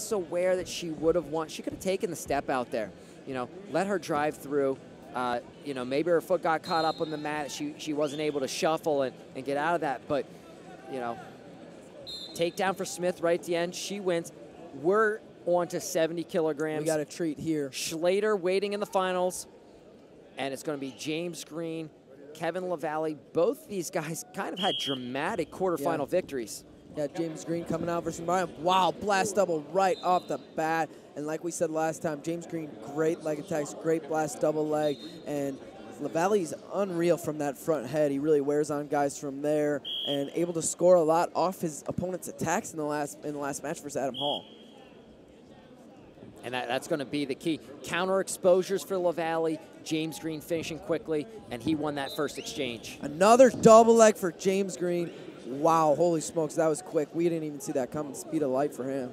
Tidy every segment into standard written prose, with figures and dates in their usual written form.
less aware that she would have won. She could have taken the step out there, you know, let her drive through. You know, maybe her foot got caught up on the mat. She wasn't able to shuffle and get out of that. But, you know, takedown for Smith right at the end. She wins. We're on to 70 kilograms. We got a treat here. Schlater waiting in the finals. And it's going to be James Green, Kevin LeValley. Both these guys kind of had dramatic quarterfinal victories. Yeah, James Green coming out versus Brian. Wow, blast double right off the bat. And like we said last time, James Green, great leg attacks, great blast double leg. And LeValley's unreal from that front head. He really wears on guys from there and able to score a lot off his opponent's attacks in the last match versus Adam Hall. And that's going to be the key. Counter exposures for LeValley. James Green finishing quickly, and he won that first exchange. Another double leg for James Green. Wow, holy smokes, that was quick. We didn't even see that coming. Speed of light for him.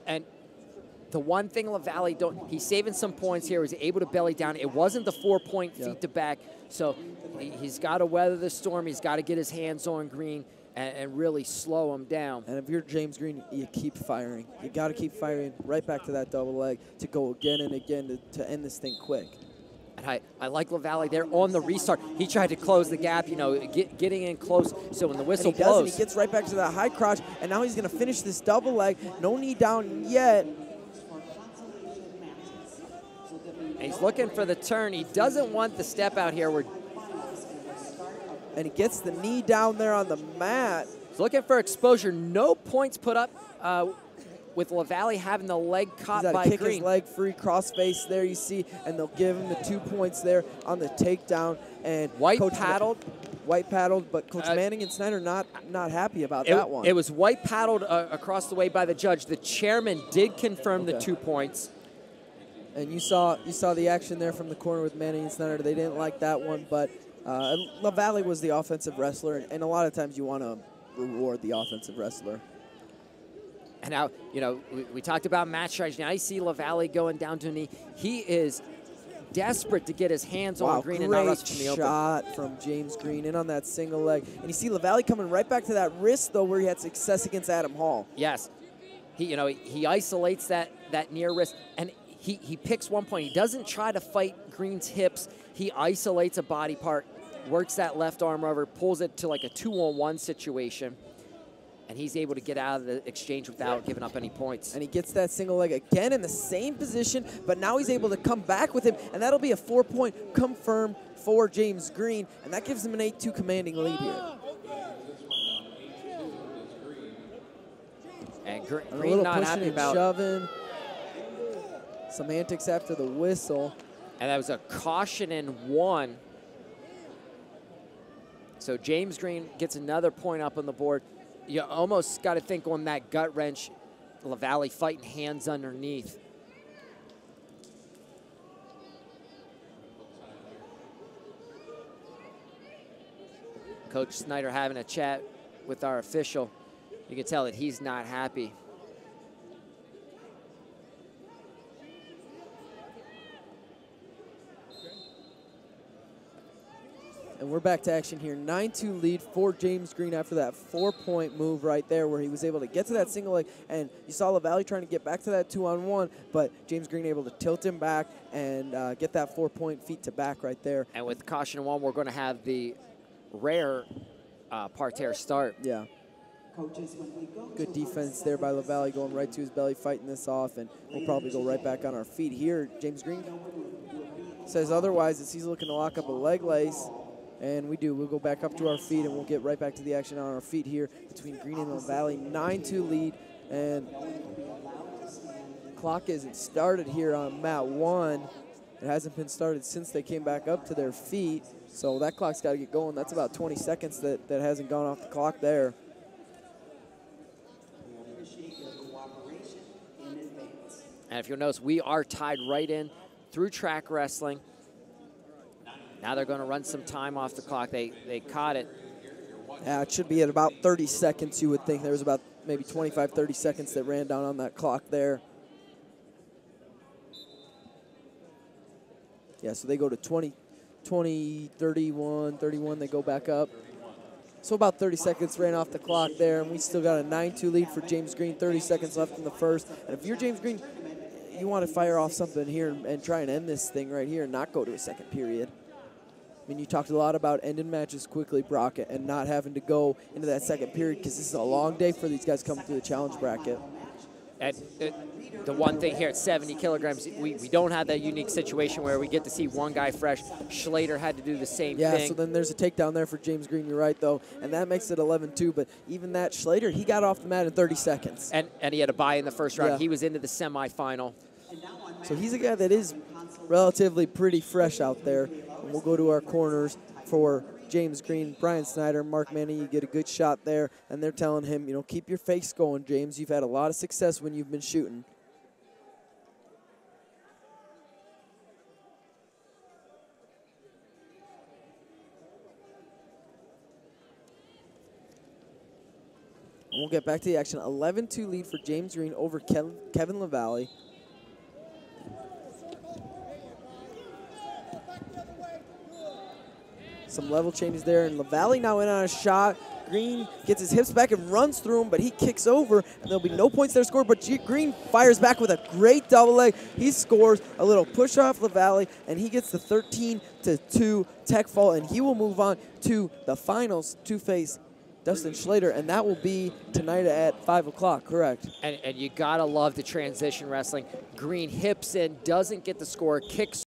And the one thing LeValley he's saving some points here. He's able to belly down. It wasn't the 4-point feet to back, so he's got to weather the storm. He's got to get his hands on Green and really slow him down. And if you're James Green, you keep firing. You got to keep firing right back to that double leg to go again and again to end this thing quick. And I like LeValley there on the restart. He tried to close the gap, you know, getting in close. So when the whistle blows, and he gets right back to that high crotch. And now he's going to finish this double leg. No knee down yet. And he's looking for the turn. He doesn't want the step out here. And he gets the knee down there on the mat. He's looking for exposure. No points put up with LeValley having the leg caught by Green. Kick his leg free, cross face there you see, and they'll give him the 2 points there on the takedown. And white paddled, but Coach Manning and Snyder not happy about that one. It was white paddled across the way by the judge. The chairman did confirm the 2 points. And you saw the action there from the corner with Manning and Snyder. They didn't like that one, but LeValley was the offensive wrestler, and a lot of times you want to reward the offensive wrestler. And now, you know, we talked about match strategy. Now you see LeValley going down to a knee. He is desperate to get his hands on Green and not wrestle from the open. Shot from James Green in on that single leg. And you see LeValley coming right back to that wrist, though, where he had success against Adam Hall. Yes. He isolates that near wrist, and he picks one point. He doesn't try to fight Green's hips. He isolates a body part, works that left arm over, pulls it to like a 2-on-1 situation. And he's able to get out of the exchange without giving up any points. And he gets that single leg again in the same position, but now he's able to come back with him, and that'll be a 4-point confirmed for James Green, and that gives him an 8-2 commanding lead here. And Green not happy about shoving. Some antics after the whistle. And that was a caution in 1. So James Green gets another point up on the board. You almost got to think on that gut wrench, LeValley fighting hands underneath. Coach Snyder having a chat with our official. You can tell that he's not happy. And we're back to action here. 9-2 lead for James Green after that 4-point move right there where he was able to get to that single leg. And you saw LeValley trying to get back to that 2-on-1, but James Green able to tilt him back and get that 4-point feet to back right there. And with caution 1, we're going to have the rare parterre start. Yeah. Good defense there by LeValley, going right to his belly, fighting this off, and we'll probably go right back on our feet here. James Green says otherwise as he's looking to lock up a leg lace. And we do. We'll go back up to our feet, and we'll get right back to the action on our feet here between Green and LeValley. 9-2 lead, and clock isn't started here on mat 1. It hasn't been started since they came back up to their feet, so that clock's got to get going. That's about 20 seconds that hasn't gone off the clock there. And if you'll notice, we are tied right in through track wrestling. Now they're going to run some time off the clock. They caught it. Yeah, it should be at about 30 seconds, you would think. There was about maybe 25, 30 seconds that ran down on that clock there. Yeah, so they go to 20, 31, they go back up. So about 30 seconds ran off the clock there, and we still got a 9-2 lead for James Green, 30 seconds left in the first. And if you're James Green, you want to fire off something here and try and end this thing right here and not go to a second period. I mean, you talked a lot about ending matches quickly, Brock, and not having to go into that second period because this is a long day for these guys coming through the challenge bracket. And the one thing here at 70 kilograms, we don't have that unique situation where we get to see one guy fresh. Schlater had to do the same thing. Yeah, so then there's a takedown there for James Green, you're right, though, and that makes it 11-2. But even that, Schlater, he got off the mat in 30 seconds. And he had a bye in the first round. Yeah. He was into the semifinal. So he's a guy that is relatively pretty fresh out there. And we'll go to our corners for James Green, Brian Snyder, Mark Manning. You get a good shot there, and they're telling him, you know, keep your face going, James. You've had a lot of success when you've been shooting. And we'll get back to the action. 11-2 lead for James Green over Kevin LeValley. Some level changes there, and LeValley now in on a shot. Green gets his hips back and runs through him, but he kicks over, and there'll be no points there scored, but Green fires back with a great double leg. He scores a little push off LeValley, and he gets the 13-2 tech fall, and he will move on to the finals to face Dustin Schlater, and that will be tonight at 5 o'clock, correct? And you gotta love the transition wrestling. Green hips in, doesn't get the score, kicks